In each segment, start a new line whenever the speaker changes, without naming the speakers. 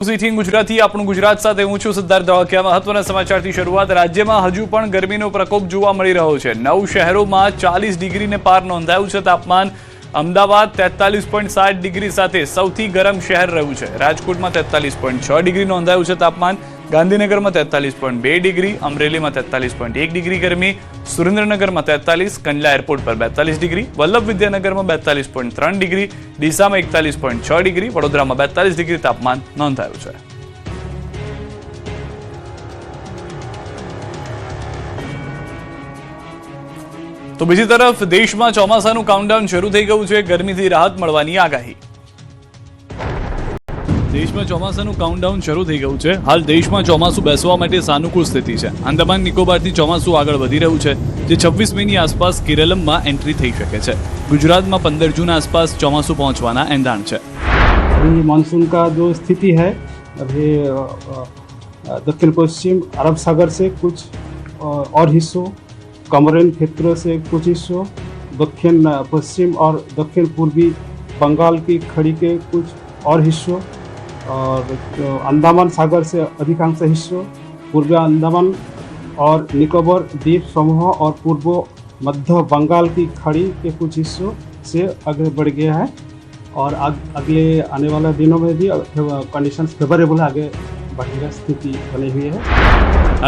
ગુજરાતી આપણું ગુજરાત સાથે હું છું સિદ્ધાર્થ ધોળકિયા। મહત્વના સમાચારથી શરૂઆત। રાજ્યમાં હજુ પણ ગરમીનો પ્રકોપ જોવા મળી રહ્યો છે। 9 શહેરોમાં 40 ડિગ્રીને પાર નોંધાયું છે તાપમાન। અમદાવાદ 43.7 ડિગ્રી સાથે સૌથી ગરમ શહેર રહ્યું છે। રાજકોટમાં 43.6 ડિગ્રી નોંધાયું છે તાપમાન। ગાંધીનગરમાં 43.2 ડિગ્રી, અમરેલીમાં 43.1 ડિગ્રી ગરમી, સુરેન્દ્રનગરમાં 43, કંડલા એરપોર્ટ પર 42 ડિગ્રી, વલ્લભ વિદ્યાનગરમાં 42.3 ડિગ્રી, ડીસામાં 41.6 ડિગ્રી, વડોદરામાં 42 ડિગ્રી તાપમાન નોંધાયું છે। તો બીજી તરફ દેશમાં ચોમાસાનું કાઉન્ટડાઉન શરૂ થઈ ગયું છે। ગરમીથી રાહત મળવાની આગાહી। દેશમાં ચોમાસાનું કાઉન્ટડાઉન શરૂ થઈ ગયું છે। હાલ દેશમાં ચોમાસું બેસવા માટે સાનુકૂળ સ્થિતિ છે। આંદામાન નિકોબારથી ચોમાસું આગળ વધી રહ્યું છે, જે 26 મેની આસપાસ કેરળમાં એન્ટ્રી થઈ શકે છે। गुजरात में 15 जून आसपास चौमासू पहुंचवाना ऐलान है।
अभी मानसून का जो स्थिति है, अभी दक्षिण पश्चिम अरब सागर से कुछ और हिस्सों, कमरिन क्षेत्रों से कुछ हिस्सों, दक्षिण पश्चिम और दक्षिण पूर्वी बंगाल की खाड़ी के कुछ और हिस्सों और अंडमान सागर से अधिकांश हिस्सों, पूर्वी अंडमान और निकोबार द्वीप समूह और पूर्व मध्य बंगाल की खाड़ी के कुछ हिस्सों से आगे बढ़ गया है और अगले आने वाले दिनों में भी कंडीशंस फेवरेबल आगे बढ़ने स्थिति बनी हुई है।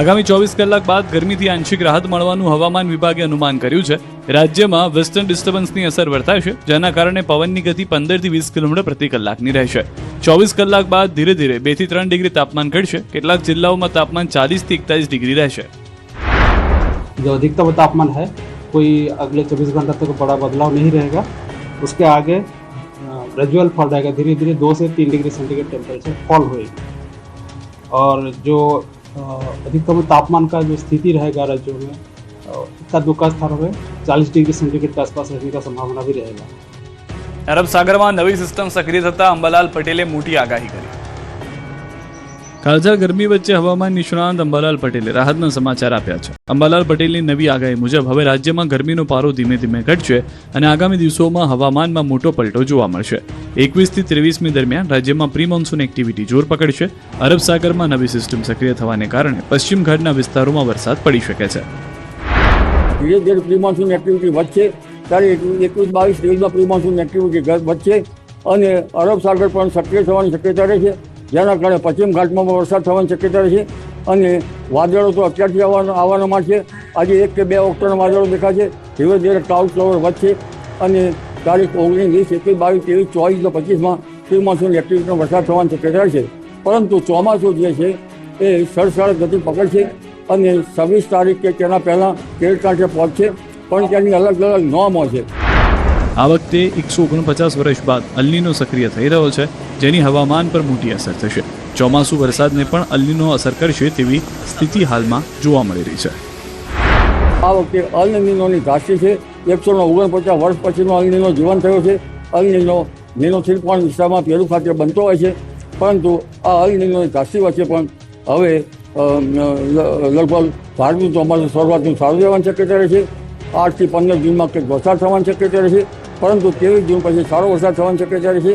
आगामी 24 કલાક બાદ ગરમીથી આંશિક રાહત મળવાનું હવામાન વિભાગે અનુમાન કર્યું છે। રાજ્યમાં વેસ્ટર્ન ડિસ્ટર્બન્સની અસર વર્તાશે, જેના કારણે પવનની ગતિ 15 થી 20 કિલોમીટર પ્રતિ કલાકની રહેશે। 24 કલાક બાદ ધીરે ધીરે 2 થી 3 ડિગ્રી તાપમાન ઘટશે। કેટલાક જિલ્લાઓમાં તાપમાન 40 થી 41 ડિગ્રી રહેશે।
जो अधिकतम तापमान है, कोई अगले 24 घंटे तक बड़ा बदलाव नहीं रहेगा। उसके आगे ग्रेजुअल फॉल रहेगा, धीरे धीरे 2 से 3 डिग्री सेंटीग्रेड टेम्परेचर फॉल होएगी और जो अधिकतम तापमान का जो स्थिति रहेगा राज्यों में एकाध दो स्थानों में 40 डिग्री सेंटीग्रेड के आसपास रहने का संभावना भी रहेगा।
अरब सागर में नवी सिस्टम सक्रिय थता अंबालाल पटेले मोटी आगाही करी। કાળઝાળ ગરમી વચ્ચે હવામાન નિષ્ણાંત અંબાલાલ પટેલે રાહતના સમાચાર આપ્યા છે। અંબાલાલ પટેલની નવી આગાહી મુજબ હવે રાજ્યમાં ગરમીનો પારો ધીમે ધીમે ઘટશે અને આગામી દિવસોમાં હવામાનમાં મોટો પલટો જોવા મળશે। 21 થી 23મી દરમિયાન રાજ્યમાં પ્રી મોન્સૂન એક્ટિવિટી જોર પકડશે। અરબ સાગરમાં નવી સિસ્ટમ સક્રિય થવાને કારણે પશ્ચિમ ઘાટના વિસ્તારોમાં વરસાદ પડી શકે છે।
ધીરે ધીરે પ્રી મોન્સૂન એક્ટિવિટી વધશે, ત્યારે 21-22 પ્રી મોન્સૂન એક્ટિવિટી વધશે અને અરબ સાગર પણ સક્રિય થવાની શક્યતા રહેશે, જેના કારણે પશ્ચિમ ઘાટમાં વરસાદ થવાની શક્યતા છે અને વાદળો તો અત્યારથી આવવાના છે। આજે 1 કે 2 ઓક્ટોબરના વાદળો દેખાશે, ધીરે ધીરે ક્લાઉડ કવર વધશે અને તારીખ 19, 20, 21, 22, 23, 25માં પ્રી મોન્સૂન એક્ટિવિટીનો વરસાદ થવાની શક્યતા છે। પરંતુ ચોમાસું જે છે એ સરસળ ગતિ પકડશે અને 26 તારીખ કે તેના પહેલાં કેરળ કાંઠે પહોંચશે, પણ તેની અલગ અલગ નોર્મો છે।
આ વખતે 149 વર્ષ બાદ અલ્નીનો સક્રિય થઈ રહ્યો છે, જેની હવામાન પર મોટી અસર થશે। ચોમાસુ વરસાદને પણ અલ્નીનો અસર કરશે તેવી સ્થિતિ હાલમાં જોવા મળી રહી છે।
આ વખતે અલ્નીનોની ધાસ્તી છે। 149 વર્ષ પછીનો અલ્નીનો જીવન થયો છે। અલ્નીનો નીનો પણ દિશામાં પેરુ ખાતે બનતો હોય છે, પરંતુ આ અલ્નીનોની ધાસ્તી વચ્ચે પણ હવે લગભગ ભારતનું ચોમાસું શરૂઆતનું સારું રહેવાની શક્યતા રહેશે। 8 થી 15 જૂનમાં કંઈક વરસાદ થવાની શક્યતા રહેશે, પરંતુ 23 જૂન પછી સારો વરસાદ થવાની શક્યતા રહેશે।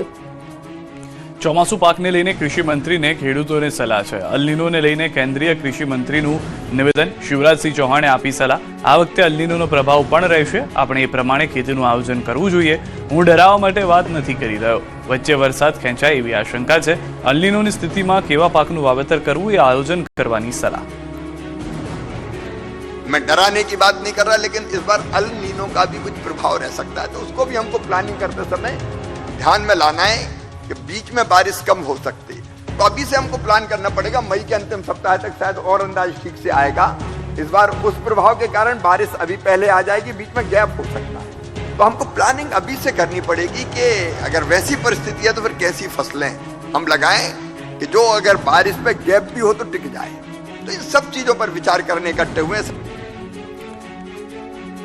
ચોમાસુ પાકને લઈને કૃષિ મંત્રીને ખેડૂતોને સલાહ છે। અલ્નીનોને લઈને કેન્દ્રીય કૃષિ મંત્રીનું નિવેદન, શિવરાજસિંહ ચૌહાણે આપી સલાહ। આ વખતે અલ્નીનોનો પ્રભાવ પણ રહેશે, આપણે એ પ્રમાણે ખેતીનું આયોજન કરવું જોઈએ। હું ડરાવવા માટે વાત નથી કરી રહ્યો, વચ્ચે વરસાદ ખેંચાય એવી આશંકા છે। અલ્નીનોની સ્થિતિમાં કેવા પાકનું વાવેતર કરવું એ આયોજન કરવાની સલાહ।
मैं डराने की बात नहीं कर रहा, लेकिन इस बार अल नीनो का भी कुछ प्रभाव रह सकता है, तो उसको भी हमको प्लानिंग करते समय ध्यान में लाना है कि बीच में बारिश कम हो सकती है, तो अभी से हमको प्लान करना पड़ेगा। मई के अंतिम सप्ताह तक शायद और अंदाज ठीक से आएगा। इस बार उस प्रभाव के कारण बारिश अभी पहले आ जाएगी, बीच में गैप हो सकता है, तो हमको प्लानिंग अभी से करनी पड़ेगी कि अगर वैसी परिस्थिति है तो फिर कैसी फसलें हम लगाएं कि जो अगर बारिश में गैप भी हो तो टिक जाए। तो इन सब चीजों पर विचार करने इकट्ठे हुए।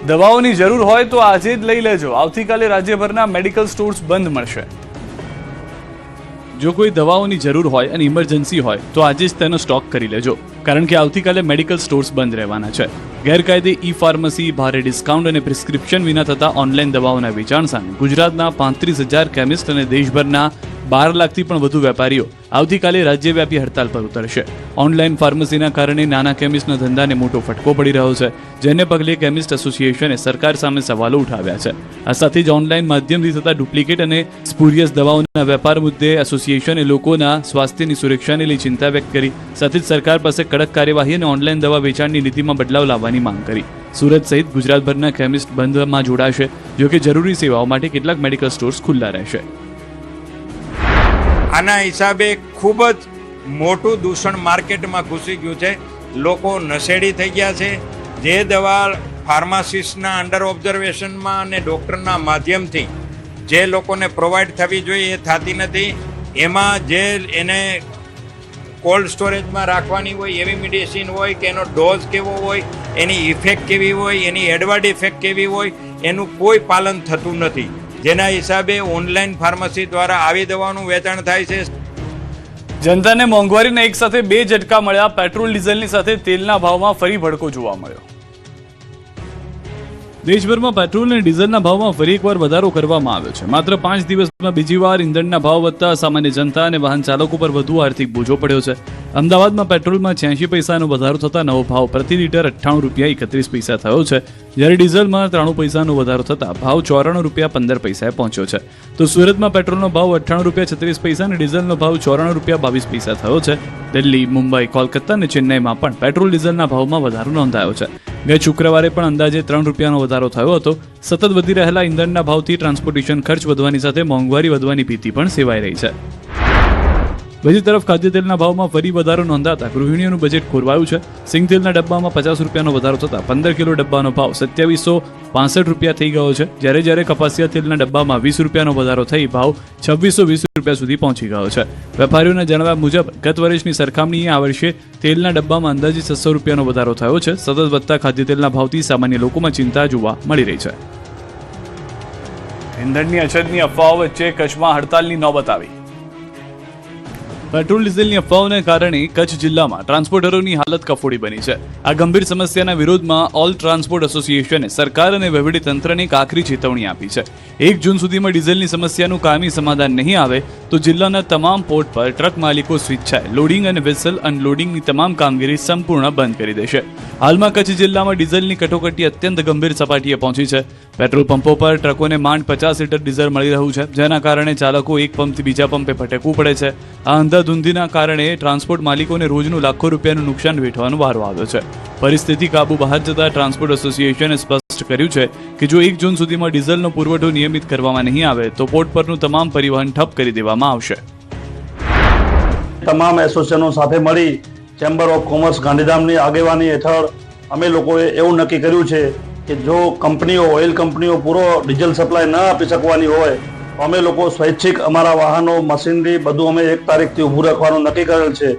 દવાઓની જરૂર હોય તો આજે જ લઈ લેજો। આવતીકાલે રાજ્યભરના મેડિકલ સ્ટોર્સ બંધ મળશે। જો કોઈ દવાઓની જરૂર હોય અને ઇમરજન્સી હોય તો આજે જ તેનો સ્ટોક કરી લેજો, કારણ કે આવતીકાલે મેડિકલ સ્ટોર્સ બંધ રહેવાના છે। ગેરકાયદે ઈ ફાર્મસી, ભારે ડિસ્કાઉન્ટ અને પ્રિસ્ક્રિપ્શન વિના થતા ઓનલાઈન દવાઓના વેચાણ સામે ગુજરાતના 35,000 કેમિસ્ટ અને દેશભરના 12 લાખથી પણ વધુ વેપારીઓ આવતીકાલે રાજ્યવ્યાપી હડતાલ પર ઉતરશે. ઓનલાઈન ફાર્મસીના કારણે નાના કેમિસ્ટના ધંધાને મોટો ફટકો પડી રહ્યો છે, જેને પગલે કેમિસ્ટ એસોસિએશને સરકાર સામે સવાલો ઉઠાવ્યા છે. આ સાથે જ ઓનલાઈન માધ્યમથી થતા ડુપ્લિકેટ અને સ્પુરિયસ દવાઓના વેપાર મુદ્દે એસોસિએશને લોકોના સ્વાસ્થ્યની સુરક્ષાને લઈ ચિંતા વ્યક્ત કરી. સાથે જ સરકાર પાસે કડક કાર્યવાહી અને ઓનલાઈન દવા વેચાણની નીતિમાં બદલાવ લાવવાની માંગ કરી. સુરત સહિત ગુજરાતભરના કેમિસ્ટ બંધમાં જોડાશે, જોકે જરૂરી સેવાઓ માટે કેટલાક મેડિકલ સ્ટોર્સ ખુલ્લા રહેશે.
આના હિસાબે ખૂબ જ મોટું દૂષણ માર્કેટમાં ઘૂસી ગયું છે. લોકો નશેડી થઈ ગયા છે. જે દવા ફાર્માસિસ્ટના અંડર ઓબ્ઝર્વેશનમાં અને ડૉક્ટરના માધ્યમથી જે લોકોને પ્રોવાઈડ થવી જોઈએ એ થતી નથી. એમાં જે એને કોલ્ડ સ્ટોરેજમાં રાખવાની હોય એવી મેડિસિન હોય કે એનો ડોઝ કેવો હોય, એની ઇફેક્ટ કેવી હોય, એની એડવર્ડ ઇફેક્ટ કેવી હોય, એનું કોઈ પાલન થતું નથી. જેના હિસાબે ઓનલાઈન ફાર્મસી દ્વારા આવી દવાનું વેચાણ થાય છે.
જનતાને મોંઘવારીના એક સાથે બે ઝટકા મળ્યા. પેટ્રોલ ડીઝલની સાથે તેલના ભાવમાં ફરી ભડકો જોવા મળ્યો. દેશભરમાં પેટ્રોલ અને ડીઝલના ભાવમાં ફરી એકવાર વધારો કરવામાં આવ્યો છે. માત્ર 5 દિવસમાં બીજી વાર ઇંધણના ભાવ વધતા સામાન્ય જનતા અને વાહન ચાલકો પર વધુ આર્થિક બોજો પડ્યો છે. અમદાવાદમાં પેટ્રોલમાં 86 પૈસાનો વધારો થતાં નવો ભાવ પ્રતિ લીટર 98 રૂપિયા 31 પૈસા થયો છે, જ્યારે ડીઝલમાં 93 પૈસાનો વધારો થતાં ભાવ 94 રૂપિયા 15 પૈસાએ પહોંચ્યો છે. તો સુરતમાં પેટ્રોલનો ભાવ 98 રૂપિયા 36 પૈસા અને ડીઝલનો ભાવ 94 રૂપિયા 22 પૈસા થયો છે. દિલ્હી, મુંબઈ, કોલકાતા અને ચેન્નઈમાં પણ પેટ્રોલ ડીઝલના ભાવમાં વધારો નોંધાયો છે. ગત શુક્રવારે પણ અંદાજે 3 રૂપિયાનો વધારો થયો હતો. સતત વધી રહેલા ઇંધણના ભાવથી ટ્રાન્સપોર્ટેશન ખર્ચ વધવાની સાથે મોંઘવારી વધવાની ભીતિ પણ સેવાઈ રહી છે. બીજી તરફ ખાદ્યતેલના ભાવમાં ફરી વધારો નોંધાતા ગૃહિણીઓનું બજેટ ખોરવાયું છે. સિંગતેલના ડબ્બામાં 50 રૂપિયાનો વધારો થતાં 15 કિલો ડબ્બાનો ભાવ 2765 રૂપિયા થઈ ગયો છે, જ્યારે કપાસિયા તેલના ડબ્બામાં 20 રૂપિયાનો વધારો થઈ ભાવ 2620 રૂપિયા સુધી પહોંચી ગયો છે. વેપારીઓના જણાવ્યા મુજબ ગત વર્ષની સરખામણીએ આ વર્ષે તેલના ડબ્બામાં અંદાજે 600 રૂપિયાનો વધારો થયો છે. સતત વધતા ખાદ્યતેલના ભાવથી સામાન્ય લોકોમાં ચિંતા જોવા મળી રહી છે. ઇંધણની અછતની અફવાઓ વચ્ચે કચ્છમાં હડતાલની નોબત આવી. પેટ્રોલ ડીઝલની અફવાઓને કારણે કચ્છ જિલ્લામાં ટ્રાન્સપોર્ટરોની હાલત કફોડી બની છે. આ ગંભીર સમસ્યાના વિરોધમાં ઓલ ટ્રાન્સપોર્ટ એસોસિએશને સરકાર અને વહીવટીતંત્રને એક આખરી ચેતવણી આપી છે. 1 જૂન સુધીમાં ડીઝલની સમસ્યાનું કાયમી સમાધાન નહીં આવે તો જિલ્લાના તમામ પોર્ટ પર ટ્રક માલિકો સ્વેચ્છાએ લોડિંગ અને વેસલ અનલોડિંગની તમામ કામગીરી સંપૂર્ણ બંધ કરી દેશે. હાલમાં કચ્છ જિલ્લામાં ડીઝલની કટોકટી અત્યંત ગંભીર સપાટીએ પહોંચી છે. પેટ્રોલ પંપો પર ટ્રકોને માંડ 50 લીટર ડીઝલ મળી રહ્યું છે, જેના કારણે ચાલકો એક પંપથી બીજા પંપે ભટકવું પડે છે. આ અંધાધૂંધીના કારણે ટ્રાન્સપોર્ટ માલિકોને રોજનું લાખો રૂપિયાનું નુકસાન વેઠવાનો વારો આવ્યો છે. પરિસ્થિતિ કાબુ બહાર જતા ટ્રાન્સપોર્ટ એસોસિએશને સ્પષ્ટ કર્યું છે કે જો 1 જૂન સુધીમાં ડીઝલનો પુરવઠો નિયમિત કરવામાં નહીં આવે તો પોર્ટ પરનું તમામ પરિવહન ઠપ કરી દેવામાં આવશે.
તમામ એસોસિએશનો સાથે મળી ચેમ્બર ઓફ કોમર્સ ગાંધીધામની આગેવાની હેઠળ અમે લોકોએ એવું નક્કી કર્યું છે કે જો કંપનીઓ ઓઇલ કંપનીઓ પૂરો ડીઝલ સપ્લાય ન આપી શકવાની હોય તો અમે લોકો સ્વૈચ્છિક અમારા વાહનો મશીનરી બધું અમે 1 તારીખથી ઊભું રાખવાનું નક્કી કરેલ છે.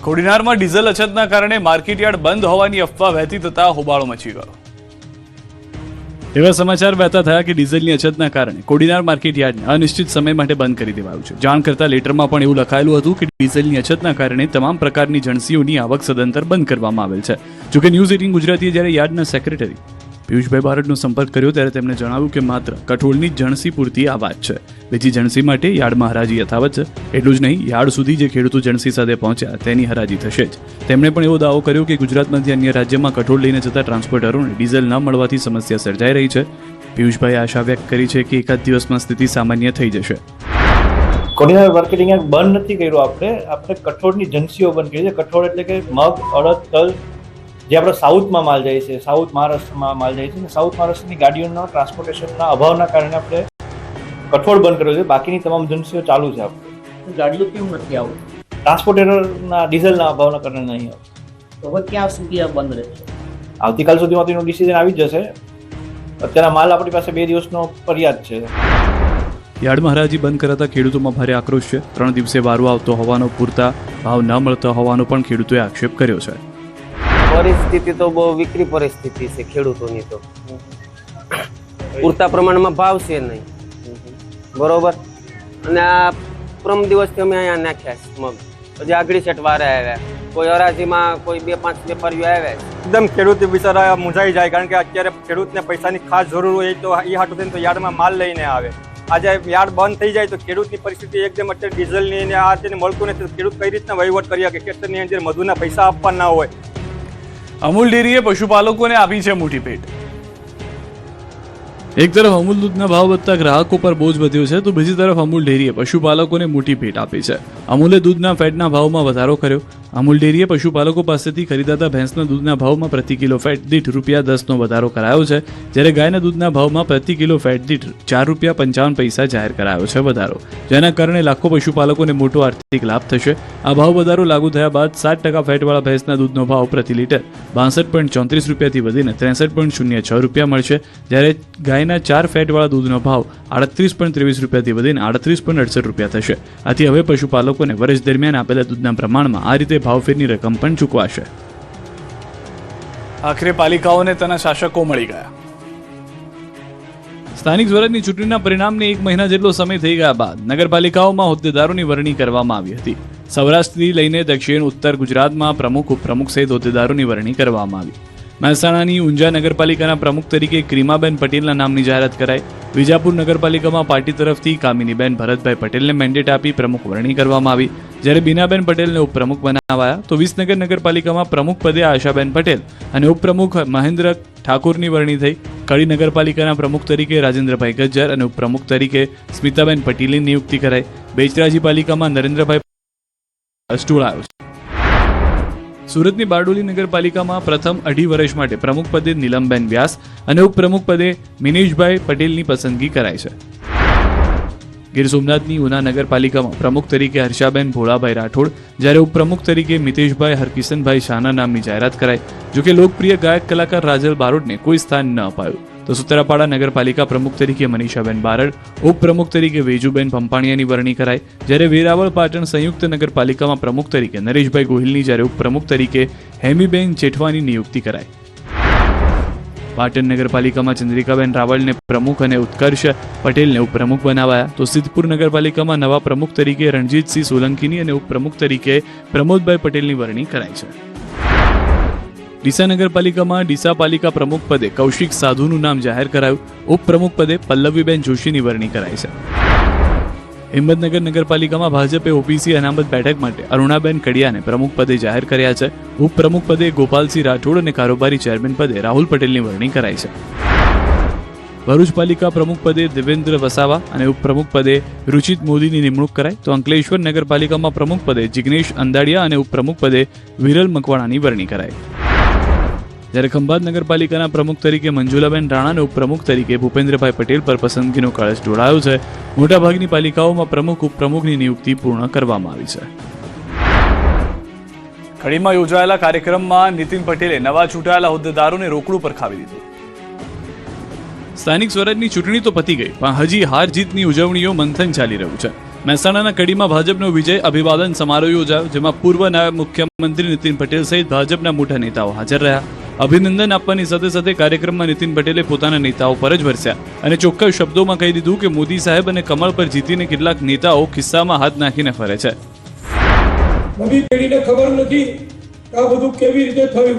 કોડીનારમાં ડીઝલ અછતના કારણે માર્કેટયાર્ડ બંધ હોવાની અફવા વહેતી થતા હોબાળો મચી ગયો. એવા સમાચાર વહેતા થયા કે ડીઝલની અછતના કારણે કોડીનાર માર્કેટયાર્ડને અનિશ્ચિત સમય માટે બંધ કરી દેવાયું છે. જાણ કરતા લેટરમાં પણ એવું લખાયેલું હતું કે ડીઝલની અછતના કારણે તમામ પ્રકારની જણસીઓની આવક સદંતર બંધ કરવામાં આવેલ છે. જોકે ન્યૂઝ 18 ગુજરાતીએ જ્યારે યાર્ડના સેક્રેટરી પિયુષભાઈ બારડનો સંપર્ક કર્યો ત્યારે તેમણે જણાવ્યું કે માત્ર કઠોળની જણસી પૂરતી આ વાત છે. બીજી જણસી માટે યાર્ડમાં હરાજી યથાવત છે. એટલું જ નહીં, યાર્ડ સુધી જે ખેડૂતો જણસી સાથે પહોંચ્યા તેની હરાજી થશે જ. તેમણે પણ એવો દાવો કર્યો કે ગુજરાતમાંથી અન્ય રાજ્યમાં કઠોળ લઈને જતા ટ્રાન્સપોર્ટરોને ડીઝલ ન મળવાથી સમસ્યા સર્જાઈ રહી છે. પિયુષભાઈએ આશા વ્યક્ત કરી છે કે એકાદ દિવસમાં સ્થિતિ સામાન્ય થઈ જશે.
કોડીનાર માર્કેટિંગ બંધ નથી કર્યું. આપણે કઠોળની જન્સીઓ બંધ કરી છે. કઠોળ એટલે કે મગ, અડદ, તલ જે આપણે સાઉથમાં માલ જાય છે, સાઉથ મહારાષ્ટ્રમાં માલ જાય છે, સાઉથ મહારાષ્ટ્રની ગાડીઓના ટ્રાન્સપોર્ટેશનના અભાવના કારણે આપણે કઠોળ બંધ કર્યું છે. બાકીની તમામ એજન્સીઓ ચાલુ છે. આપણે
ગાડીઓ કેમ નથી આવતી?
ટ્રાન્સપોર્ટેરના ડીઝલના અભાવના કારણે નહીં આવતી.
તો હવે ક્યાં સુધી આ બંધ રહેશે?
આવતીકાલ સુધીમાં તેનું ડિસિઝન આવી જશે. અત્યારે માલ આપણી પાસે 2 દિવસનો ફરિયાદ છે.
યાર્ડમાં હરાજી બંધ કરાતા ખેડૂતોમાં ભારે આક્રોશ છે. 3 દિવસે વારો આવતો હોવાનો, પૂરતા ભાવ ન મળતો હોવાનો પણ ખેડૂતોએ આક્ષેપ કર્યો છે.
પરિસ્થિતિ તો બહુ વિકરી પરિસ્થિતિ છે ખેડૂતોની. તો પૂરતા પ્રમાણમાં ભાવ છે નહીં, બરોબર. અને આ પ્રમ દિવસથી અમે અહીંયા નાખ્યા છે મગ. હજી આગળ સેટ વારે આવ્યા, કોઈ હરાજીમાં કોઈ 2-5 વેપારીઓ આવ્યા.
એકદમ ખેડૂત બિચારા મૂંઝાઈ જાય, કારણ કે અત્યારે ખેડૂતને પૈસાની ખાસ જરૂર હોય તો એ હાટું થઈને તો યાર્ડમાં માલ લઈને આવે.
આજે યાર્ડ બંધ થઈ જાય તો ખેડૂતની પરિસ્થિતિ એકદમ અત્યારે ડીઝલની ને આ તેને મળતું નથી. ખેડૂત કઈ રીતના વહીવટ કરી શકે? ખેતરની અંદર મધુના પૈસા આપવાના હોય.
અમૂલ ડેરીએ પશુપાલકોને આપી છે મોટી ભેટ. એક તરફ અમૂલ દૂધના ભાવ વધતા ગ્રાહકો પર બોજ વધ્યો છે તો બીજી તરફ અમૂલ ડેરીએ પશુપાલકોને મોટી ભેટ આપી છે. અમૂલે દૂધના ફેટના ભાવમાં વધારો કર્યો. અમૂલ ડેરીએ પશુપાલકો પાસેથી ખરીદાતા ભેંસના દૂધના ભાવમાં પ્રતિ કિલો ફેટ દીઠ ₹10નો વધારો કરાયો છે, જ્યારે ગાયના દૂધના ભાવમાં પ્રતિ કિલો ફેટ દીઠ ₹4.55 જાહેર કરાયો છે વધારો, જેના કારણે લાખો પશુપાલકોને મોટો આર્થિક લાભ થશે. આ ભાવ વધારો લાગુ થયા બાદ 7% ફેટવાળા ભેંસના દૂધનો ભાવ પ્રતિ લીટર ₹62.34થી વધીને ₹63.06 મળશે, જ્યારે ગાયના 4 ફેટવાળા દૂધનો ભાવ ₹38.23થી વધીને ₹38.68 થશે. આથી હવે પશુપાલકોને વર્ષ દરમિયાન આપેલા દૂધના પ્રમાણમાં આ રીતે ભાવફેરની રકમ પણ ચૂકવાશે. આખરે પાલિકાઓને તેના શાસકો મળી ગયા. સ્થાનિક સ્વરાજની ચૂંટણીના પરિણામને 1 મહિના જેટલો સમય થઈ ગયા બાદ નગરપાલિકાઓમાં હોદ્દેદારોની વરણી કરવામાં આવી હતી. સૌરાષ્ટ્રથી લઈને દક્ષિણ ઉત્તર ગુજરાતમાં પ્રમુખ ઉપપ્રમુખ સહિત હોદ્દેદારોની વરણી કરવામાં આવી. મહેસાણાની ઊંઝા નગરપાલિકાના પ્રમુખ તરીકે ક્રીમાબેન પટેલના નામની જાહેરાત કરાઈ. વિજાપુર નગરપાલિકામાં પાર્ટી તરફથી કામિનીબેન ભરતભાઈ પટેલને મેન્ડેટ આપી પ્રમુખ વરણી કરવામાં આવી, જ્યારે બીનાબેન પટેલને ઉપપ્રમુખ બનાવાયા. તો વિસનગર નગરપાલિકામાં પ્રમુખ પદે આશાબેન પટેલ અને ઉપપ્રમુખ મહેન્દ્ર ઠાકોરની વરણી થઈ. કડી નગરપાલિકાના પ્રમુખ તરીકે રાજેન્દ્રભાઈ ગજ્જર અને ઉપપ્રમુખ તરીકે સ્મિતાબેન પટેલની નિયુક્તિ કરાઈ. બેચરાજી પાલિકામાં નરેન્દ્રભાઈ જોડાયો છે. સુરતની બારડોલી નગરપાલિકામાં પ્રથમ 2.5 વર્ષ માટે પ્રમુખ પદે નીલમબેન વ્યાસ અને ઉપપ્રમુખ પદે મિનેશભાઈ પટેલની પસંદગી કરાઈ છે. ગીર સોમનાથની ઉના નગરપાલિકામાં પ્રમુખ તરીકે હર્ષાબેન ભોળાભાઈ રાઠોડ, જ્યારે ઉપપ્રમુખ તરીકે મિતેશભાઈ હરકિશનભાઈ શાહના નામની જાહેરાત કરાઈ. જોકે લોકપ્રિય ગાયક કલાકાર રાજલ બારોટને કોઈ સ્થાન ન અપાયું. તો સૂત્રાપાડા નગરપાલિકા પ્રમુખ તરીકે મનીષાબેન બારડ, ઉપપ્રમુખ તરીકે વેજુબેન પંપાણીયાની વરણી કરાઈ, જ્યારે વેરાવળ પાટણ સંયુક્ત નગરપાલિકામાં પ્રમુખ તરીકે નરેશભાઈ ગોહિલની, જ્યારે ઉપપ્રમુખ તરીકે હેમીબેન જેઠવાની નિયુક્તિ કરાઈ. પાટણ નગરપાલિકામાં ચંદ્રિકાબેન રાવળને પ્રમુખ અને ઉત્કર્ષ પટેલને ઉપપ્રમુખ બનાવાયા. તો સિદ્ધપુર નગરપાલિકામાં નવા પ્રમુખ તરીકે રણજીતસિંહ સોલંકીની અને ઉપપ્રમુખ તરીકે પ્રમોદભાઈ પટેલની વરણી કરાઈ છે. ડીસા નગરપાલિકામાં ડીસા પાલિકા પ્રમુખ પદે કૌશિક સાધુનું નામ જાહેર કરાયું. ઉપપ્રમુખ પદે પલ્લવીબેન જોશીની વરણી કરાઈ છે. હિંમતનગર નગરપાલિકામાં ભાજપે ઓબીસી અનામત બેઠક માટે અરુણાબેન કડિયાને પ્રમુખ પદે જાહેર કર્યા છે. ઉપપ્રમુખ પદે ગોપાલસિંહ રાઠોડ અને કારોબારી ચેરમેન પદે રાહુલ પટેલની વરણી કરાઈ છે. ભરૂચ પાલિકા પ્રમુખ પદે દેવેન્દ્ર વસાવા અને ઉપપ્રમુખ પદે રુચિત મોદીની નિમણૂક કરાઈ. તો અંકલેશ્વર નગરપાલિકામાં પ્રમુખ પદે જિગ્નેશ અંદાડિયા અને ઉપપ્રમુખ પદે વિરલ મકવાણાની વરણી કરાઈ. જ્યારે ખંભાત નગરપાલિકાના પ્રમુખ તરીકે મંજુલાબેન રાણા અને ઉપપ્રમુખ તરીકે ભૂપેન્દ્રભાઈ પટેલ પર પસંદગીનો કળશ ઢોળાયો છે. મોટાભાગની પાલિકાઓમાં પ્રમુખ ઉપપ્રમુખની નિયુક્તિ પૂર્ણ કરવામાં આવી છે. કડીમાં યોજાયેલા કાર્યક્રમમાં નીતિન પટેલે નવા ચૂંટાયેલા હોદ્દેદારોને રોકડું પરખાવી દીધું. સ્થાનિક સ્વરાજની ચૂંટણી તો પતી ગઈ, પણ હજી હાર જીતની ઉજવણીઓ મંથન ચાલી રહ્યું છે. મહેસાણાના કડીમાં ભાજપનો વિજય અભિવાદન સમારોહ યોજાયો, જેમાં પૂર્વ નાયબ મુખ્યમંત્રી નીતિન પટેલ સહિત ભાજપના મોટા નેતાઓ હાજર રહ્યા. અભિનંદન આપવાની સાથે સાથે કાર્યક્રમમાં નીતિન પટેલે પોતાના નેતાઓ પર જ વરસ્યા અને ચોખ્ખા શબ્દોમાં કહી દીધું કે મોદી સાહેબ અને કમળ પર જીતીને કેટલાક નેતાઓ ખિસ્સામાં હાથ નાખીને ફરે છે.
નવી પેઢીને ખબર નથી આ બધું કેવી રીતે થયું.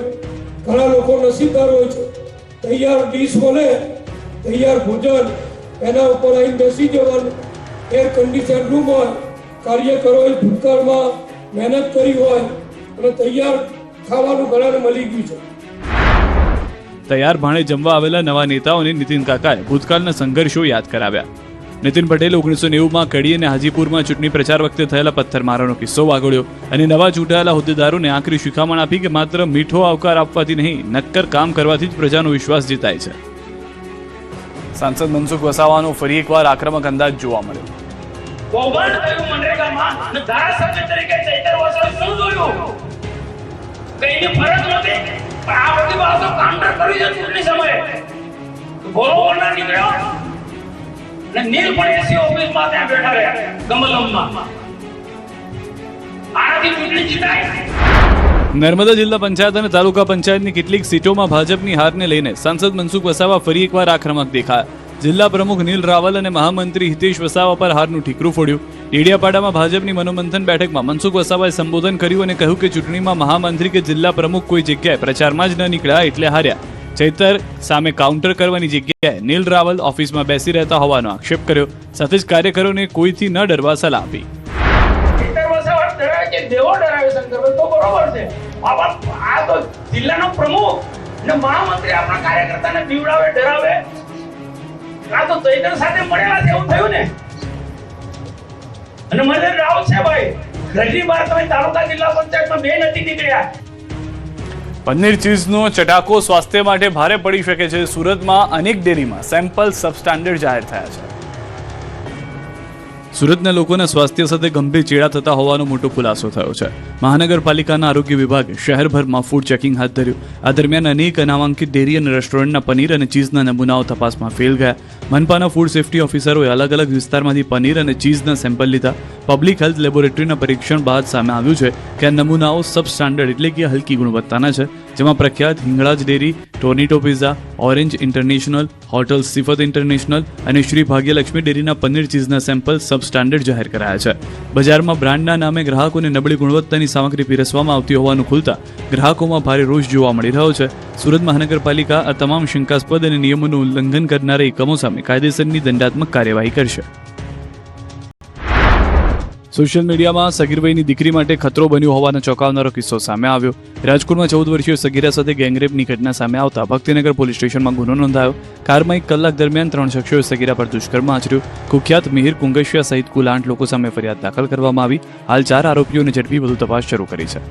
ઘણા લોકો નસીબદાર હોય છે, તૈયાર ડીશ મળે, તૈયાર ભોજન, એના ઉપર આવીને બેસી જવાનું. એર કન્ડિશન રૂમ હોય, કાર્યકરોએ ભૂતકાળમાં મહેનત કરી હોય અને તૈયાર ખાવાનું ઘણાને મળી ગયું છે.
તૈયાર ભાણે જમવા આવેલા નવા નેતાઓને નીતિન કાકાએ ભૂતકાળના સંઘર્ષો યાદ કરાવ્યા. નીતિન પટેલે 1990માં કડી અને હાજીપુરમાં ચૂંટણી પ્રચાર વખતે થયેલા પથ્થરમારાનો કિસ્સો વાગોળ્યો અને નવા ચૂંટાયેલા હોદ્દેદારોને આખરી શિખામણ આપી કે માત્ર મીઠો આવકાર આપવાથી નહીં, નક્કર કામ કરવાથી જ પ્રજાનો વિશ્વાસ જીતાય છે. સાંસદ મનસુખ વસાવાનો ફરી એકવાર આક્રમક અંદાજ જોવા મળ્યો. નર્મદા જિલ્લા પંચાયત અને તાલુકા પંચાયતની કેટલીક સીટોમાં ભાજપની હારને લઈને સાંસદ મનસુખ વસાવા ફરી એકવાર આક્રમક દેખાયા. જિલ્લા પ્રમુખ નીલ રાવલ અને મહામંત્રી હિતેશ વસાવા પર હારનું ઠીકરું ફોડ્યું. ડેડિયાપાડામાં ભાજપની મનોમંથન બેઠકમાં મનસુખ વસાવાએ સંબોધન કર્યું અને કહ્યું કે ચૂંટણીમાં મહામંત્રી કે જિલ્લા પ્રમુખ કોઈ જગ્યાએ પ્રચારમાં જ ન નીકળ્યા એટલે હાર્યા. ચૈતર સામે કાઉન્ટર કરવાની જગ્યાએ નીલ રાવલ ઓફિસમાં બેસી રહેતા હોવાનો આક્ષેપ કર્યો. સાથે જ કાર્યકરોને કોઈથી ન ડરવા સલાહ આપી.
દેવો ડરાવે શંકરભાઈ તો બરોબર છે, આ તો જિલ્લાનો પ્રમુખ ને મહામંત્રી આપણા કાર્યકર્તાને બીવડાવે ડરાવે, આ તો ચૈતર સાથે મળેલા છે એવું થયું ને. અને મને રાવ છે ભાઈ, ઘરની બહાર તમે તાલુકા જિલ્લા પંચાયતમાં 2 નથી નીકળ્યા.
પનીર ચીઝનો ચટાકો સ્વાસ્થ્ય માટે ભારે પડી શકે છે. સુરતમાં અનેક ડેરીમાં સેમ્પલ સબસ્ટાન્ડર્ડ જાહેર થયા છે. સુરતના લોકોના સ્વાસ્થ્ય સાથે ગંભીર ચેડા થતા હોવાનો મોટો ખુલાસો થયો છે. મહાનગરપાલિકાના આરોગ્ય વિભાગે શહેરભરમાં ફૂડ ચેકિંગ હાથ ધર્યું. આ દરમિયાન અનેક અનામાંકિત ડેરી અને રેસ્ટોરન્ટના પનીર અને ચીઝના નમૂનાઓ તપાસમાં ફેલ ગયા. મનપાના ફૂડ સેફ્ટી ઓફિસરોએ અલગ અલગ વિસ્તારમાંથી પનીર અને ચીઝના સેમ્પલ લીધા. પબ્લિક હેલ્થ લેબોરેટરીના પરીક્ષણ બાદ સામે આવ્યું છે કે આ નમૂનાઓ સબસ્ટાન્ડર્ડ એટલે કે હલકી ગુણવત્તાના છે, જેમાં પ્રખ્યાત હિંગળાજ ડેરી, ટોર્નિટો pizza, orange international, hotel Sifat international અને શ્રી ભાગ્યલક્ષ્મી ડેરીના પનીર ચીઝના સેમ્પલ સબસ્ટાન્ડર્ડ જાહેર કરાયા છે. બજારમાં બ્રાન્ડના નામે ગ્રાહકોને નબળી ગુણવત્તાની સામગ્રી પીરસવામાં આવતી હોવાનું ખુલતા ગ્રાહકોમાં ભારે રોષ જોવા મળી રહ્યો છે. સુરત મહાનગરપાલિકા આ તમામ શંકાસ્પદ અને નિયમોનું ઉલ્લંઘન કરનારા એકમો સામે કાયદેસરની દંડાત્મક કાર્યવાહી કરશે. સોશિયલ મીડિયામાં સગીર વયની દીકરી માટે ખતરો બન્યો હોવાનો ચોંકાવનારો કિસ્સો સામે આવ્યો. રાજકોટમાં 14 વર્ષીય સગીરા સાથે ગેંગરેપની ઘટના સામે આવતા ભક્તિનગર પોલીસ સ્ટેશનમાં ગુનો નોંધાયો. કારમાં 1 કલાક દરમિયાન 3 શખ્સોએ સગીરા પર દુષ્કર્મ આચર્યું. કુખ્યાત મિહિર કુંગશિયા સહિત કુલ 8 લોકો સામે ફરિયાદ દાખલ કરવામાં આવી. હાલ 4 આરોપીઓને ઝડપી વધુ તપાસ શરૂ કરી છે.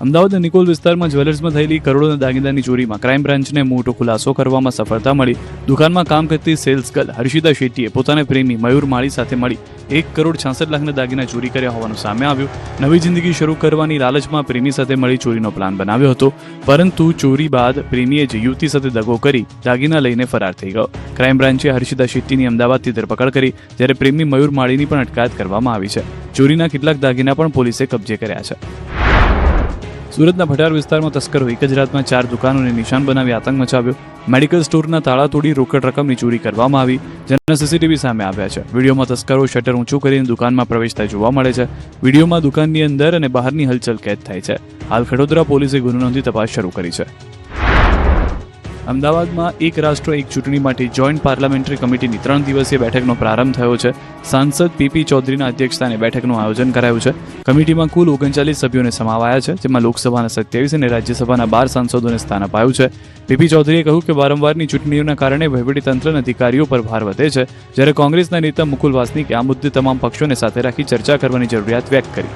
અમદાવાદના નિકોલ વિસ્તારમાં જ્વેલર્સમાં થયેલી કરોડોના દાગીનાની ચોરીમાં ક્રાઇમ બ્રાન્ચને મોટો ખુલાસો કરવામાં સફળતા મળી. દુકાનમાં કામ કરતી સેલ્સ ગર્લ હર્ષિતા શેટ્ટીએ પોતાના પ્રેમી મયુર માળી સાથે મળી 1,66,00,000 દાગીના ચોરી કર્યા હોવાનું સામે આવ્યું. નવી જિંદગી શરૂ કરવાની લાલચમાં પ્રેમી સાથે મળી ચોરીનો પ્લાન બનાવ્યો હતો, પરંતુ ચોરી બાદ પ્રેમીએ જ યુવતી સાથે દગો કરી દાગીના લઈને ફરાર થઈ ગયો. ક્રાઇમ બ્રાન્ચે હર્ષિતા શેટ્ટીની અમદાવાદથી ધરપકડ કરી, જ્યારે પ્રેમી મયુર માળીની પણ અટકાયત કરવામાં આવી છે. ચોરીના કેટલાક દાગીના પણ પોલીસે કબજે કર્યા છે. સુરતના ભટાર વિસ્તારમાં તસ્કરો એક જ રાતમાં 4 દુકાનોને નિશાન બનાવી આતંક મચાવ્યો. મેડિકલ સ્ટોરના તાળા તોડી રોકડ રકમની ચોરી કરવામાં આવી, જેના સીસીટીવી સામે આવ્યા છે. વિડીયોમાં તસ્કરો શટર ઊંચું કરીને દુકાનમાં પ્રવેશતા જોવા મળે છે. વિડીયોમાં દુકાનની અંદર અને બહારની હલચલ કેદ થાય છે. હાલ ખડોદરા પોલીસે ગુનો નોંધી તપાસ શરૂ કરી છે. અમદાવાદમાં એક રાષ્ટ્ર એક ચૂંટણી માટે જોઈન્ટ પાર્લામેન્ટરી કમિટીની 3 દિવસીય બેઠકનો પ્રારંભ થયો છે. સાંસદ પીપી ચૌધરીના અધ્યક્ષસ્થાને બેઠકનું આયોજન કરાયું છે. કમિટીમાં કુલ 39 સભ્યોને સમાવાયા છે, જેમાં લોકસભાના 27 અને રાજ્યસભાના 12 સાંસદોને સ્થાન અપાયું છે. પીપી ચૌધરીએ કહ્યું કે વારંવારની ચૂંટણીઓના કારણે વહીવટીતંત્ર અને અધિકારીઓ પર ભાર વધે છે, જ્યારે કોંગ્રેસના નેતા મુકુલ વાસનિકે આ મુદ્દે તમામ પક્ષોને સાથે રાખી ચર્ચા કરવાની જરૂરિયાત વ્યક્ત કરી.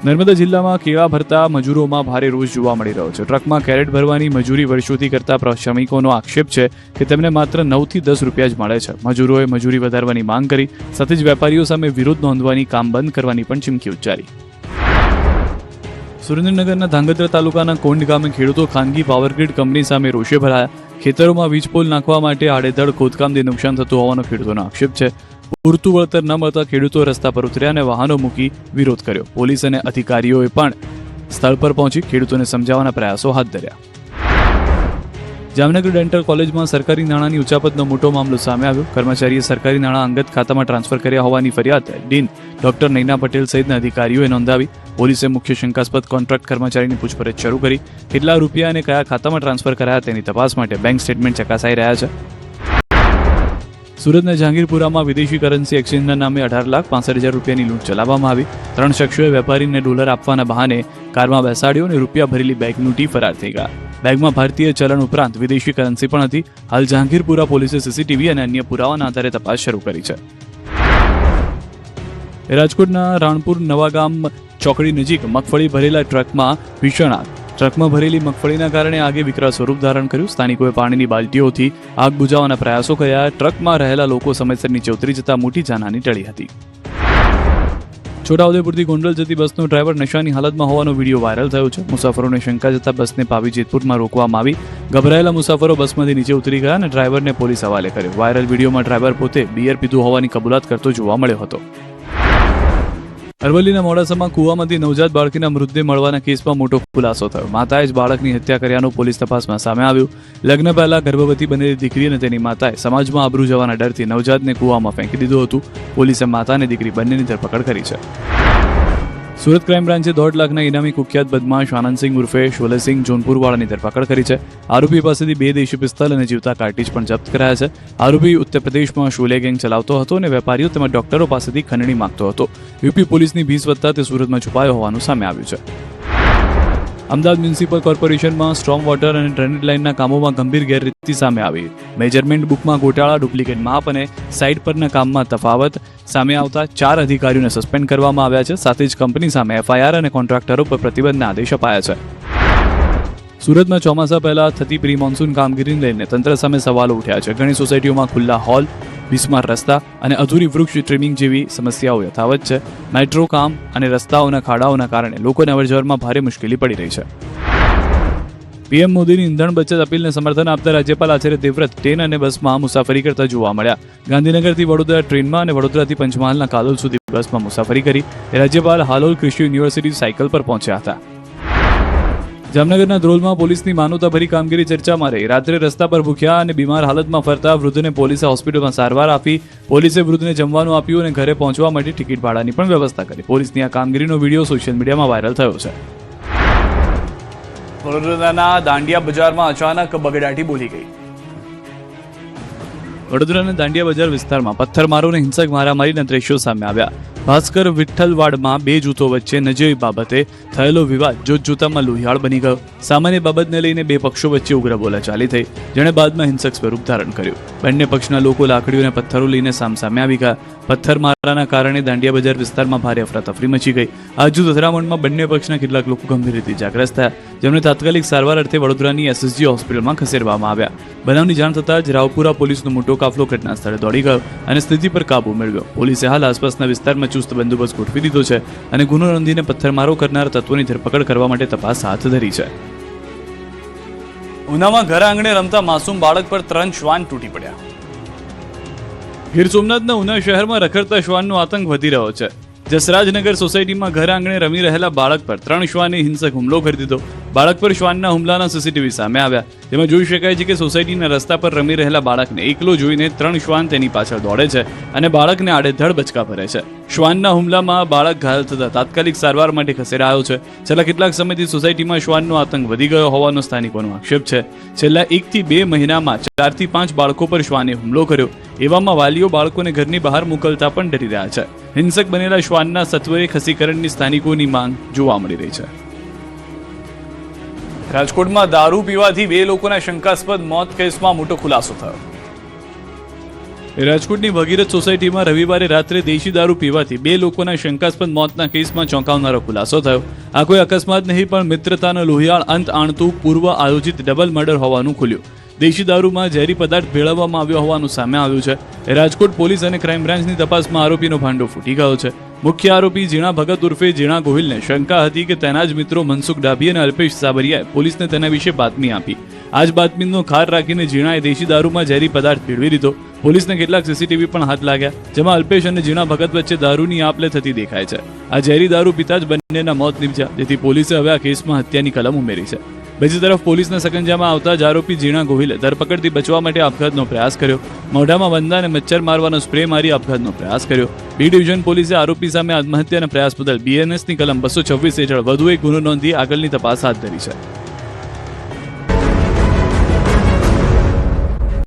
નર્મદા જિલ્લામાં કેળા ભરતા મજૂરોમાં ભારે રોષ જોવા મળી રહ્યો છે. ટ્રકમાં કેરેટ ભરવાની મજૂરી વર્ષોથી કરતા શ્રમિકોનો આક્ષેપ છે કે તેમને માત્ર 9 થી 10 રૂપિયા જ મળે છે. મજૂરોએ મજૂરી વધારવાની માંગ કરી, સાથે જ વેપારીઓ સામે વિરોધ નોંધવાની, કામ બંધ કરવાની પણ ચીમકી ઉચ્ચારી. સુરેન્દ્રનગરના ધાંગધ્રા તાલુકાના કોંડ ગામે ખેડૂતો ખાનગી પાવરગ્રીડ કંપની સામે રોષે ભરાયા. ખેતરોમાં વીજપોલ નાખવા માટે આડેધડ ખોદકામથી નુકસાન થતું હોવાનો ખેડૂતોનો આક્ષેપ છે. પૂરતું વળતર ન મળતા ખેડૂતો રસ્તા પર ઉતર્યા અને વાહનો મૂકી વિરોધ કર્યો. પોલીસ અને અધિકારીઓએ પણ સ્થળ પર પહોંચી ખેડૂતોને સમજાવવાના પ્રયાસો હાથ ધર્યા. જામનગર ડેન્ટલ કોલેજમાં સરકારી નાણાંની ઉચાપતનો મોટો મામલો સામે આવ્યો. કર્મચારીએ સરકારી નાણાં અંગત ખાતામાં ટ્રાન્સફર કર્યા હોવાની ફરિયાદ ડીન ડોક્ટર નૈના પટેલ સહિતના અધિકારીઓએ નોંધાવી. પોલીસે મુખ્ય શંકાસ્પદ કોન્ટ્રાક્ટ કર્મચારીની પૂછપરછ શરૂ કરી. કેટલા રૂપિયા અને કયા ખાતામાં ટ્રાન્સફર કરાયા તેની તપાસ માટે બેંક સ્ટેટમેન્ટ ચકાસાઈ રહ્યા છે. સુરતના જહાંગીરપુરામાં વિદેશી કરન્સી એક્સચેન્જના નામે 18,65,000 રૂપિયાની લૂંટ ચલાવવામાં આવી. 3 શખ્સોએ વેપારીને ડોલર આપવાના બહાને કારમાં બેસાડ્યો અને રૂપિયા ભરેલી બેગ લૂંટી ફરાર થઈ ગયા. બેગમાં ભારતીય ચલણ ઉપરાંત વિદેશી કરન્સી પણ હતી. હાલ જહાંગીરપુરા પોલીસે સીસીટીવી અને અન્ય પુરાવાના આધારે તપાસ શરૂ કરી છે. રાજકોટના રાણપુર નવાગામ ચોકડી નજીક મગફળી ભરેલા ટ્રકમાં ભીષણ આગ. ટ્રકમાં ભરેલી મગફળીના કારણે આગે વિકરાળ સ્વરૂપ ધારણ કર્યું. સ્થાનિકોએ પાણીની બાલટીઓથી આગ બુઝાવવાના પ્રયાસો કર્યા. ટ્રકમાં રહેલા લોકો સમયસર નીચે ઉતરી જતા મોટી જાનહાની ટળી હતી. છોટાઉદેપુરથી ગોંડલ જતી બસનો ડ્રાઈવર નશાની હાલતમાં હોવાનો વિડીયો વાયરલ થયો છે. મુસાફરોને શંકા જતા બસને પાવી જેતપુરમાં રોકવામાં આવી. ગભરાયેલા મુસાફરો બસમાંથી નીચે ઉતરી ગયા અને ડ્રાઈવરને પોલીસ હવાલે કર્યો. વાયરલ વિડીયોમાં ડ્રાઈવર પોતે બિયર પીધું હોવાની કબૂલાત કરતો જોવા મળ્યો હતો. અરવલ્લીના મોડાસામાં કૂવામાંથી નવજાત બાળકીના મૃતદેહ મળવાના કેસમાં મોટો ખુલાસો થયો. માતાએ જ બાળકની હત્યા કર્યાનું પોલીસ તપાસમાં સામે આવ્યું. લગ્ન પહેલા ગર્ભવતી બનેલી દીકરી અને તેની માતાએ સમાજમાં આબરૂ જવાના ડરથી નવજાતને કૂવામાં ફેંકી દીધું હતું. પોલીસે માતા અને દીકરી બંનેની ધરપકડ કરી છે. સુરત ક્રાઇમ બ્રાન્ચે 1.5 લાખના ઇનામી કુખ્યાત બદમાશ આનંદસિંહ ઉર્ફે શોલેસિંહ જોનપુરવાળાની ધરપકડ કરી છે. આરોપી પાસેથી 2 દેશી પિસ્તલ અને જીવતા કાર્ટીજ પણ જપ્ત કરાયા છે. આરોપી ઉત્તર પ્રદેશમાં શોલે ગેંગ ચલાવતો હતો અને વેપારીઓ તેમજ ડોક્ટરો પાસેથી ખંડણી માંગતો હતો. યુપી પોલીસની ભીસ વધતા તે સુરતમાં છુપાયો હોવાનું સામે આવ્યું છે. અમદાવાદ મ્યુનિસિપલ કોર્પોરેશનમાં સ્ટ્રોમ વોટર અને ડ્રેનેજ લાઇનના કામોમાં ગંભીર ગેરરીતિ સામે આવી. મેજરમેન્ટ બુકમાં ગોટાળા, ડુપ્લિકેટ માપ અને સાઇટ પરના કામમાં તફાવત સામે આવતા 4 અધિકારીઓને સસ્પેન્ડ કરવામાં આવ્યા છે. સાથે જ કંપની સામે FIR અને કોન્ટ્રાક્ટરો પર પ્રતિબંધના આદેશ અપાયા છે. સુરતમાં ચોમાસા પહેલા થતી પ્રી મોન્સૂન કામગીરીને લઈને તંત્ર સામે સવાલો ઉઠ્યા છે. ઘણી સોસાયટીઓમાં ખુલ્લા હોલ, બિસ્માર રસ્તા અને અધૂરી વૃક્ષ ટ્રીમિંગ જેવી સમસ્યાઓ યથાવત છે. મેટ્રો કામ અને રસ્તાઓના ખાડાઓના કારણે લોકોને અવરજવરમાં ભારે મુશ્કેલી પડી રહી છે. પીએમ મોદીની ઇંધણ બચત અપીલને સમર્થન આપતા રાજ્યપાલ આચાર્ય દેવવ્રત ટ્રેન અને બસમાં મુસાફરી કરતા જોવા મળ્યા. ગાંધીનગરથી વડોદરા ટ્રેનમાં અને વડોદરાથી પંચમહાલના કાલોલ સુધી બસમાં મુસાફરી કરી. રાજ્યપાલ હાલોલ કૃષિ યુનિવર્સિટી સાયકલ પર પહોંચ્યા હતા. જામનગરના ધ્રોલમાં પોલીસની માનવતાભરી કામગીરી ચર્ચામાં રહી. રાત્રે રસ્તા પર ભૂખ્યા અને બીમાર હાલતમાં ફરતા વૃદ્ધને પોલીસે હોસ્પિટલમાં સારવાર આપી. પોલીસે વૃદ્ધને જમવાનું આપ્યું અને ઘરે પહોંચવા માટે ટિકિટ ભાડાની પણ વ્યવસ્થા કરી. પોલીસની આ કામગીરીનો વિડીયો સોશિયલ મીડિયામાં વાયરલ થયો છે. વડોદરાના દાંડિયા બજારમાં અચાનક બગડાટી બોલી ગઈ. વડોદરાના દાંડિયા બજાર વિસ્તારમાં પથ્થરમારો અને હિંસક મારામારીના દ્રશ્યો સામે આવ્યા. ભાસ્કર વિઠ્ઠલવાડમાં 2 જૂથો વચ્ચે નજીવી બાબતે થયેલો વિવાદ જોતજોતામાં લોહિયાળ બની ગયો. સામાન્ય બાબતને લઈને 2 પક્ષો વચ્ચે ઉગ્ર બોલાચાલી થઈ, જેણે બાદમાં હિંસક સ્વરૂપ ધારણ કર્યું. બંને પક્ષના લોકો લાકડીઓ અને પથ્થરો લઈને સામસામે આવી ગયા. પથ્થરમારાના કારણે દાંડિયા બજાર વિસ્તારમાં ભારે અફરાતફરી મચી ગઈ. આ જૂથ અથડામણમાં બંને પક્ષના કેટલાક લોકો ગંભીર રીતે ઇજાગ્રસ્ત થયા, જેમને તાત્કાલિક સારવાર અર્થે વડોદરાની SSG હોસ્પિટલમાં ખસેડવામાં આવ્યા. બનાવની જાણ થતાં જ રાવપુરા પોલીસનો મોટો કાફલો ઘટના સ્થળે દોડી ગયો અને સ્થિતિ પર કાબુ મેળવ્યો. પોલીસે હાલ આસપાસના વિસ્તારમાં ચુસ્ત બંદોબસ્ત ગોઠવી દીધો છે અને ગુનો નોંધીને પથ્થરમારો કરનાર તત્વોની ધરપકડ કરવા માટે તપાસ હાથ ધરી છે. ઉનામાં ઘર આંગણે રમતા માસૂમ બાળક પર 3 શ્વાન તૂટી પડ્યા. ગીર સોમનાથના ઉના શહેરમાં રખડતા શ્વાનનો આતંક વધી રહ્યો છે. જસરાજનગર સોસાયટીમાં ઘર આંગણે રમી રહેલા બાળક પર 3 શ્વાને હિંસક હુમલો કરી દીધો. બાળક પર શ્વાનના હુમલાના સીસીટીવી સામે આવ્યા. તેમાં જોઈ શકાય છે કે સોસાયટીના રસ્તા પર રમી રહેલા બાળકને એકલો જોઈને 3 શ્વાન તેની પાછળ દોડે છે અને બાળકને આડેધડ બચકા ભરે છે. શ્વાનના હુમલામાં બાળક ઘાયલ થતા તાત્કાલિક સારવાર માટે ખસેડાયો છે. છેલ્લા કેટલાક સમયથી સોસાયટીમાં શ્વાનનો આતંક વધી ગયો હોવાનો સ્થાનિકોનો આક્ષેપ છે. છેલ્લા 1 થી 2 મહિનામાં 4 થી 5 બાળકો પર શ્વાને હુમલો કર્યો. એવામાં વાલીઓ બાળકોને ઘરની બહાર મોકલતા પણ ડરી રહ્યા છે. હિંસક બનેલા શ્વાનના સત્વરે ખસીકરણની સ્થાનિકોની માંગ જોવા મળી રહી છે. રાજકોટમાં દારૂ પીવાથી 2 લોકોના શંકાસ્પદ મોત કેસમાં મોટો ખુલાસો થયો. રાજકોટની ભગીરથ સોસાયટીમાં રવિવારે રાત્રે દેશી દારૂ પીવાથી 2 લોકોના શંકાસ્પદ મોતના કેસમાં ચોંકાવનારો ખુલાસો થયો. આ કોઈ અકસ્માત નહીં પણ મિત્રતાનો લોહિયાળ અંત આણતું પૂર્વ આયોજિત ડબલ મર્ડર હોવાનું ખુલ્યું. દેશી દારૂમાં ઝેરી પદાર્થ ભેળવવામાં આવ્યો હોવાનું સામે આવ્યું છે. રાજકોટ પોલીસ અને ક્રાઇમ બ્રાન્ચની તપાસમાં આરોપીનો ભાંડો ફૂટી ગયો છે. મુખ્ય આરોપી જીણા ભગત ઉર્ફે જીણા ગોહિલને શંકા હતી કે તેના જ મિત્રો મનસુખ ડાભી અને અલ્પેશ સાબરિયાએ પોલીસને તેના વિશે બાતમી આપી. આ જ બાતમીનો ખાર રાખીને જીણાએ દેશી દારૂમાં ઝેરી પદાર્થ ભેળવી દીધો. પોલીસને કેટલાક સીસીટીવી પણ હાથ લાગ્યા, જેમાં અલ્પેશ અને જીણા ભગત વચ્ચે દારૂની આપ-લે થતી દેખાય છે. આ ઝેરી દારૂ પીતા જ બંનેના મોત નીપજ્યા, જેથી પોલીસે હવે આ કેસમાં હત્યાની કલમ ઉમેરી છે. બીજી તરફ પોલીસના સકંજામાં આવતા જ આરોપી જીણા ગોહિલે ધરપકડથી બચવા માટે આપઘાતનો પ્રયાસ કર્યો. મોઢામાં વંદા અને મચ્છર મારવાનો સ્પ્રે મારી આપઘાતનો પ્રયાસ કર્યો. બી ડિવિઝન પોલીસે આરોપી સામે આત્મહત્યાના પ્રયાસ બદલ BNSની કલમ 226 હેઠળ વધુ એક ગુનો નોંધી આગળની તપાસ હાથ ધરી છે.